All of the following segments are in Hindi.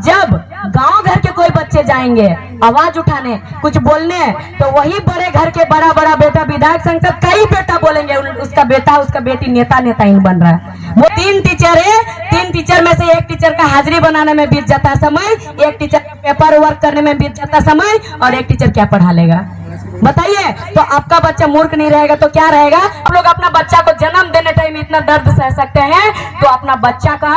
जब गांव घर के कोई बच्चे जाएंगे आवाज उठाने, कुछ बोलने, तो वही बड़े घर के बड़ा बड़ा बेटा विधायक संसद का ही बेटा बोलेंगे उसका बेटा उसका बेटी नेता नेताइन बन रहा है। वो 3 टीचर है, 3 टीचर में से एक टीचर का हाजिरी बनाने में बीत जाता है समय, एक टीचर का पेपर वर्क करने में बीत जाता है समय, और एक टीचर क्या पढ़ा लेगा बताइए। तो आपका बच्चा मूर्ख नहीं रहेगा तो क्या रहेगा। आप लोग अपना बच्चा को जन्म देने टाइम इतना दर्द सह सकते हैं, तो अपना बच्चा का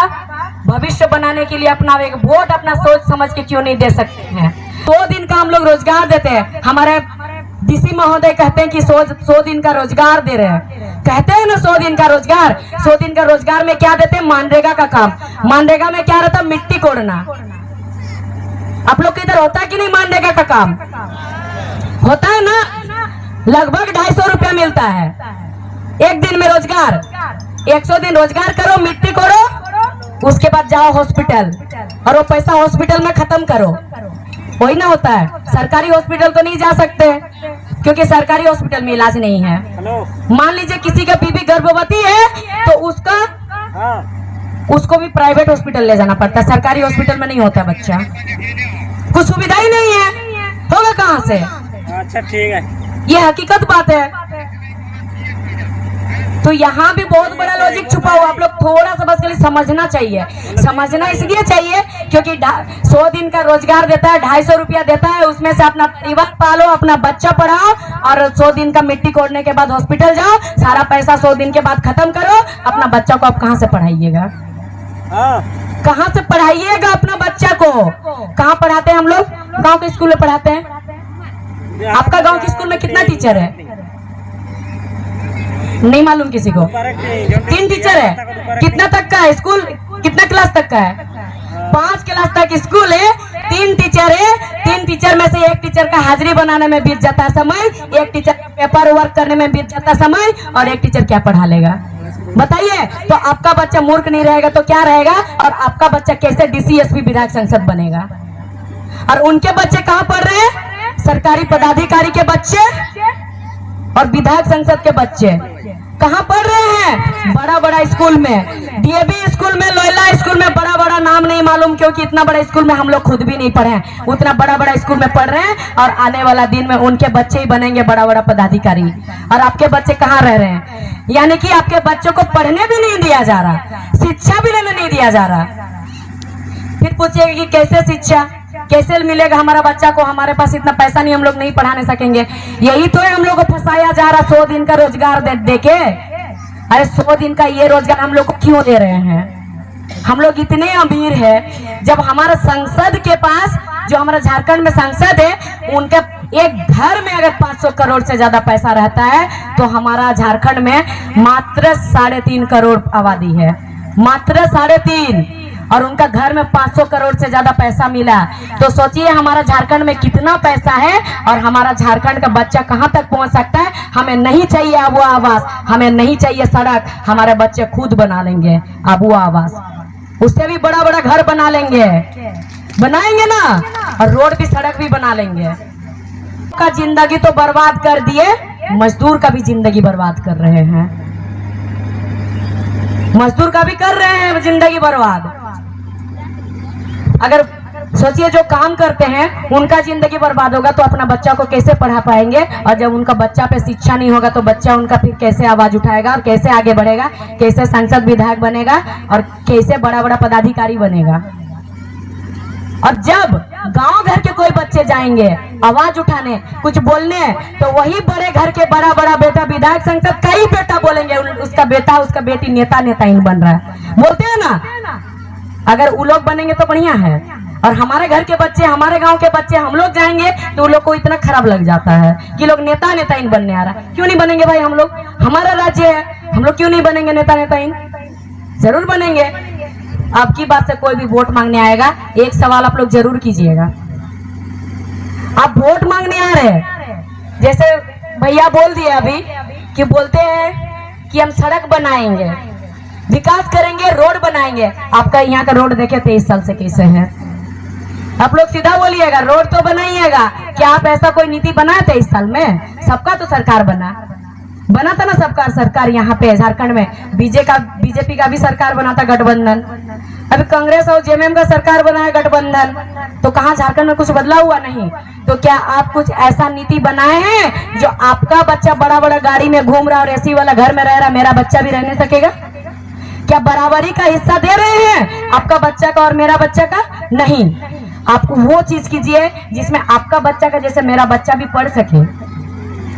भविष्य बनाने के लिए अपना एक वोट अपना सोच समझ के क्यों नहीं दे सकते हैं। 100 दिन का हम लोग रोजगार देते हैं। हमारे डीसी महोदय कहते हैं कि 100 दिन का रोजगार दे रहे हैं, कहते हैं ना 100 दिन का रोजगार। 100 दिन का रोजगार में क्या देते हैं, मनरेगा का काम। मनरेगा में क्या रहता है, मिट्टी कोड़ना। आप लोग के इधर होता है कि नहीं मनरेगा का काम? होता है ना, लगभग 250 रुपया मिलता है एक दिन में रोजगार। 100 दिन रोजगार करो, मिट्टी कोड़ो, उसके बाद जाओ हॉस्पिटल और वो पैसा हॉस्पिटल में खत्म करो। वही ना होता है। सरकारी हॉस्पिटल तो नहीं जा सकते क्योंकि सरकारी हॉस्पिटल में इलाज नहीं है। मान लीजिए किसी का बीबी गर्भवती है तो उसको भी प्राइवेट हॉस्पिटल ले जाना पड़ता है, सरकारी हॉस्पिटल में नहीं होता बच्चा। कुछ सुविधा ही नहीं है, होगा कहाँ से। अच्छा ठीक है, ये हकीकत बात है। तो यहाँ भी बहुत बड़ा लॉजिक छुपा हुआ, आप लोग थोड़ा सा बस खाली समझना चाहिए। समझना इसलिए चाहिए क्योंकि 100 दिन का रोजगार देता है, 250 रुपया देता है, उसमें से अपना परिवार पालो, अपना बच्चा पढ़ाओ, और 100 दिन का मिट्टी कोड़ने के बाद हॉस्पिटल जाओ, सारा पैसा 100 दिन के बाद खत्म करो। अपना बच्चा को आप कहाँ से पढ़ाइएगा, कहाँ से पढ़ाइएगा अपना बच्चा को? कहाँ पढ़ाते हैं हम लोग? गाँव के स्कूल में पढ़ाते हैं। आपका गाँव के स्कूल में कितना टीचर है? नहीं मालूम किसी को? 3 टीचर है। कितना तक का है स्कूल, कितना क्लास तक का है? 5 क्लास तक स्कूल है, 3 टीचर है। 3 टीचर में से एक टीचर का हाजिरी बनाने में बीत जाता है समय, एक टीचर का पेपर वर्क करने में बीत जाता है समय, और एक टीचर क्या पढ़ा लेगा बताइए। तो आपका बच्चा मूर्ख नहीं रहेगा तो क्या रहेगा, और आपका बच्चा कैसे डीसीएसपी विधायक संसद बनेगा। और उनके बच्चे कहाँ पढ़ रहे हैं, सरकारी पदाधिकारी के बच्चे और विधायक संसद के बच्चे कहाँ पढ़ रहे हैं, बड़ा बड़ा स्कूल में, डीएवी स्कूल में, लोयला स्कूल में, बड़ा बड़ा नाम नहीं मालूम क्योंकि इतना बड़ा स्कूल में हम लोग खुद भी नहीं पढ़े हैं। उतना बड़ा बड़ा स्कूल में पढ़ रहे हैं, और आने वाला दिन में उनके बच्चे ही बनेंगे बड़ा बड़ा पदाधिकारी। और आपके बच्चे कहाँ रह रहे हैं, यानी कि आपके बच्चों को पढ़ने भी नहीं दिया जा रहा, शिक्षा भी लेने नहीं दिया जा रहा। फिर पूछिएगा कि कैसे शिक्षा कैसे मिलेगा हमारा बच्चा को, हमारे पास इतना पैसा नहीं, हम लोग नहीं पढ़ाने सकेंगे। यही तो है हम लोग को फंसाया जा रहा 100 दिन का रोजगार दे के। अरे 100 दिन का ये रोजगार हम लोग को क्यों दे रहे हैं? हम लोग इतने अमीर है, जब हमारा संसद के पास, जो हमारा झारखंड में सांसद है, उनके एक घर में अगर 500 करोड़ से ज्यादा पैसा रहता है, तो हमारा झारखंड में मात्र 3.5 करोड़ आबादी है, मात्र 3.5, और उनका घर में 500 करोड़ से ज्यादा पैसा मिला। तो सोचिए हमारा झारखंड में कितना पैसा है, और हमारा झारखंड का बच्चा कहां तक पहुंच सकता है। हमें नहीं चाहिए आबुआ आवास, हमें नहीं चाहिए सड़क, हमारे बच्चे खुद बना लेंगे आबुआ आवास, उससे भी बड़ा बड़ा घर बना लेंगे, बनाएंगे ना, और रोड भी सड़क भी बना लेंगे। का जिंदगी तो बर्बाद कर दिए, मजदूर का भी जिंदगी बर्बाद कर रहे हैं, मजदूर का भी कर रहे हैं जिंदगी बर्बाद। अगर सोचिए जो काम करते हैं उनका जिंदगी बर्बाद होगा तो अपना बच्चा को कैसे पढ़ा पाएंगे, और जब उनका बच्चा पे शिक्षा नहीं होगा तो बच्चा उनका फिर कैसे आवाज उठाएगा, और कैसे आगे बढ़ेगा, कैसे सांसद विधायक बनेगा, और कैसे बड़ा बड़ा पदाधिकारी बनेगा। और जब गांव घर के कोई बच्चे जाएंगे आवाज उठाने, कुछ बोलने, तो वही बड़े घर के बड़ा बड़ा बेटा विधायक संसद का ही बेटा बोलेंगे उसका बेटा उसका बेटी नेता नेताइन बन रहा है। बोलते हैं ना, अगर वो लोग बनेंगे तो बढ़िया है, और हमारे घर के बच्चे, हमारे गांव के बच्चे, हम लोग जाएंगे तो उन लोग को इतना खराब लग जाता है कि लोग नेता नेताइन बनने आ रहा है। क्यों नहीं बनेंगे भाई, हम लोग, हमारा राज्य है, हम लोग क्यों नहीं बनेंगे नेता नेताइन? जरूर बनेंगे। आपकी बात से कोई भी वोट मांगने आएगा, एक सवाल आप लोग जरूर कीजिएगा। आप वोट मांगने आ रहे हैं, जैसे भैया बोल दिए अभी कि बोलते हैं कि हम सड़क बनाएंगे, विकास करेंगे, रोड बनाएंगे। आपका यहाँ का रोड देखे 23 साल से कैसे है। आप लोग सीधा बोलिएगा, रोड तो बनाइएगा। क्या आप ऐसा कोई नीति बनाए 23 साल में? सबका तो सरकार बना था ना, सबका सरकार यहाँ पे झारखंड में बीजेपी का भी सरकार बना था, गठबंधन। अभी कांग्रेस और जेएमएम का सरकार बना है गठबंधन, तो कहाँ झारखंड में कुछ बदला हुआ नहीं। तो क्या आप कुछ ऐसा नीति बनाए हैं जो आपका बच्चा बड़ा बड़ा गाड़ी में घूम रहा और एसी वाला घर में रह रहा, मेरा बच्चा भी रहने सकेगा? क्या बराबरी का हिस्सा दे रहे हैं आपका बच्चा का और मेरा बच्चा का? नहीं। आपको वो चीज कीजिए जिसमें आपका बच्चा का जैसे मेरा बच्चा भी पढ़ सके।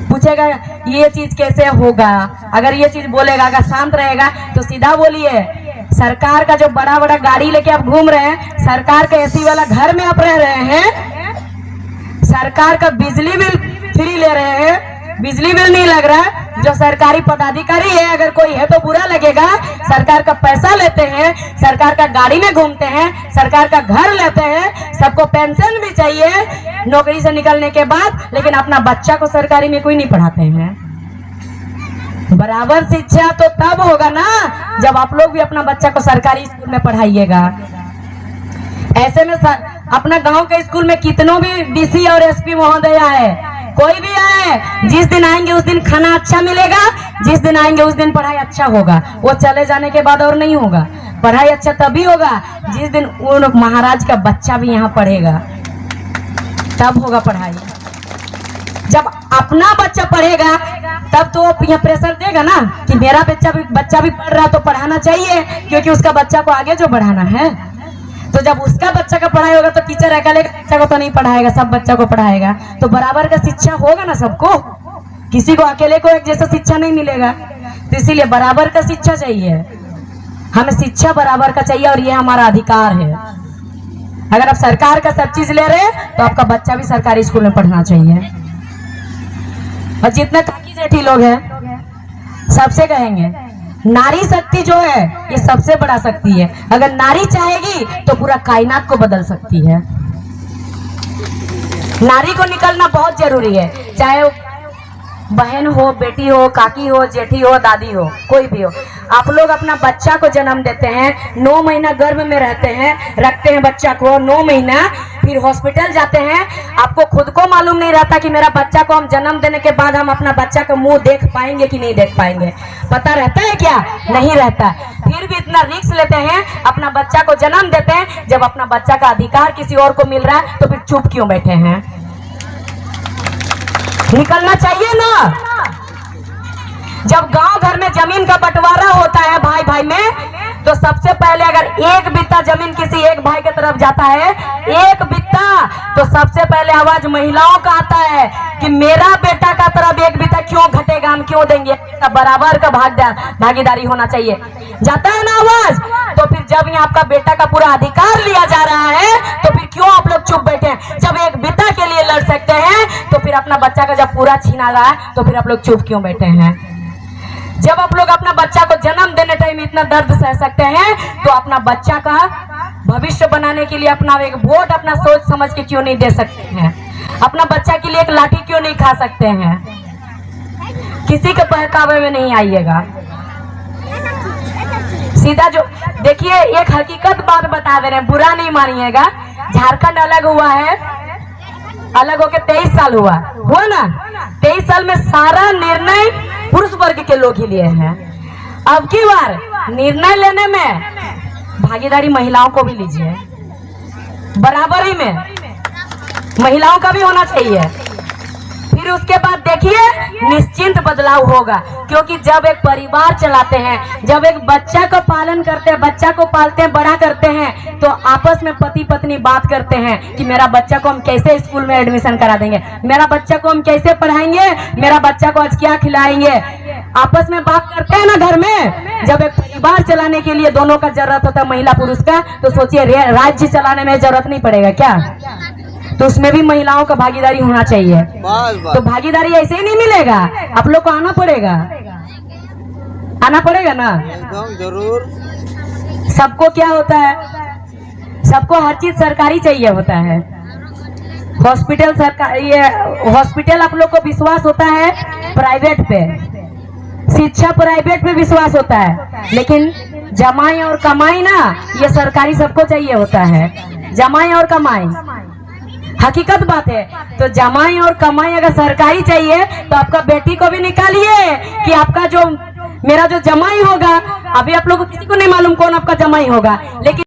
पूछेगा ये चीज कैसे होगा, अगर ये चीज बोलेगा, अगर शांत रहेगा तो सीधा बोलिए। सरकार का जो बड़ा बड़ा गाड़ी लेके आप घूम रहे हैं, सरकार का एसी वाला घर में आप रह रहे हैं, सरकार का बिजली बिल फ्री ले रहे हैं, बिजली बिल नहीं लग रहा है। जो सरकारी पदाधिकारी है, अगर कोई है तो बुरा लगेगा, सरकार का पैसा लेते हैं, सरकार का गाड़ी में घूमते हैं, सरकार का घर लेते हैं, सबको पेंशन भी चाहिए नौकरी से निकलने के बाद, लेकिन अपना बच्चा को सरकारी में कोई नहीं पढ़ाते हैं। बराबर शिक्षा तो तब होगा ना जब आप लोग भी अपना बच्चा को सरकारी स्कूल में पढ़ाइएगा। ऐसे में अपना गांव के स्कूल में कितनों भी डीसी और एसपी महोदय आए, कोई भी आए, जिस दिन आएंगे उस दिन खाना अच्छा मिलेगा, जिस दिन आएंगे उस दिन पढ़ाई अच्छा होगा। वो चले जाने के बाद और नहीं होगा। पढ़ाई अच्छा तभी होगा जिस दिन उन महाराज का बच्चा भी यहाँ पढ़ेगा, तब होगा पढ़ाई। जब अपना बच्चा पढ़ेगा तब तो यह प्रेशर देगा ना कि मेरा बच्चा भी पढ़ रहा तो पढ़ाना चाहिए, क्योंकि उसका बच्चा को आगे जो बढ़ाना है। तो जब उसका बच्चा का पढ़ाई होगा तो टीचर अकेले बच्चा को तो नहीं पढ़ाएगा, सब बच्चा को पढ़ाएगा। तो बराबर का शिक्षा होगा ना सबको, किसी को अकेले को एक जैसा शिक्षा नहीं मिलेगा। तो इसीलिए बराबर का शिक्षा चाहिए, हमें शिक्षा बराबर का चाहिए और ये हमारा अधिकार है। अगर आप सरकार का सब चीज ले रहे हैं तो आपका बच्चा भी सरकारी स्कूल में पढ़ना चाहिए। और जितने काकी जेठी लोग हैं सबसे कहेंगे, नारी शक्ति जो है ये सबसे बड़ा शक्ति है। अगर नारी चाहेगी तो पूरा कायनात को बदल सकती है। नारी को निकलना बहुत जरूरी है, चाहे बहन हो, बेटी हो, काकी हो, जेठी हो, दादी हो, कोई भी हो। आप लोग अपना बच्चा को जन्म देते हैं, 9 महीना गर्भ में रहते हैं, रखते हैं बच्चा को 9 महीना, फिर हॉस्पिटल जाते हैं। आपको खुद को मालूम नहीं रहता कि मेरा बच्चा को हम जन्म देने के बाद हम अपना बच्चा का मुंह देख पाएंगे कि नहीं देख पाएंगे। पता रहता है क्या? नहीं रहता। फिर भी इतना रिस्क लेते हैं, अपना बच्चा को जन्म देते हैं। जब अपना बच्चा का अधिकार किसी और को मिल रहा है तो फिर चुप क्यों बैठे हैं? निकलना चाहिए ना। जब गांव घर में जमीन का बंटवारा होता है भाई भाई में, तो सबसे पहले अगर एक बित्ता जमीन किसी एक भाई की तरफ जाता है, एक बित्ता, तो सबसे पहले आवाज महिलाओं का आता है कि मेरा बेटा का तरफ एक बित्ता क्यों घटेगा, हम क्यों देंगे? बराबर का भागीदारी होना चाहिए। जाता है ना आवाज? तो फिर जब यहाँ आपका बेटा का पूरा अधिकार लिया जा रहा है तो फिर क्यों आप लोग चुप बैठे हैं? जब एक बित्ता के लिए लड़ सकते हैं तो फिर अपना बच्चा का जब पूरा छीना रहा है तो फिर आप लोग चुप क्यों बैठे हैं? जब आप लोग अपना बच्चा को जन्म देने टाइम इतना दर्द सह सकते हैं तो अपना बच्चा का भविष्य बनाने के लिए अपना एक वोट अपना सोच समझ के क्यों नहीं दे सकते हैं? अपना बच्चा के लिए एक लाठी क्यों नहीं खा सकते हैं? किसी के बहकावे में नहीं आइएगा। सीधा जो देखिए, एक हकीकत बात बता दे रहे हैं, बुरा नहीं मानिएगा। झारखंड अलग हुआ है, अलग होके 23 साल हुआ ना। 23 साल में सारा निर्णय पुरुष वर्ग के लोग ही लिए हैं। अब की बार निर्णय लेने में भागीदारी महिलाओं को भी लीजिए, बराबरी में महिलाओं का भी होना चाहिए। फिर उसके बाद देखिए निश्चिंत बदलाव होगा, क्योंकि जब एक परिवार चलाते हैं, जब एक बच्चा को पालन करते हैं, बच्चा को पालते हैं, बड़ा करते हैं, तो आपस में पति पत्नी बात करते हैं कि मेरा बच्चा को हम कैसे स्कूल में एडमिशन करा देंगे, मेरा बच्चा को हम कैसे पढ़ाएंगे, मेरा बच्चा को आज क्या खिलाएंगे। आपस में बात करते हैं ना घर में। जब एक परिवार चलाने के लिए दोनों का जरूरत होता है, महिला पुरुष का, तो सोचिए राज्य चलाने में जरूरत नहीं पड़ेगा क्या? तो उसमें भी महिलाओं का भागीदारी होना चाहिए। तो भागीदारी ऐसे ही नहीं मिलेगा, आप लोग को आना पड़ेगा, आना पड़ेगा ना। जरूर। सबको क्या होता है, सबको हर चीज सरकारी चाहिए होता है। हॉस्पिटल सरकार, ये हॉस्पिटल आप लोग को विश्वास होता है प्राइवेट पे, शिक्षा प्राइवेट पे विश्वास होता है, लेकिन जमाई और कमाई ना, ये सरकारी सबको चाहिए होता है। जमाई और कमाई हकीकत बात है। तो जमाई और कमाई अगर सरकारी चाहिए तो आपका बेटी को भी निकालिए कि आपका जो मेरा जो जमाई होगा, अभी आप लोगों को किसी को नहीं मालूम कौन आपका जमाई होगा, लेकिन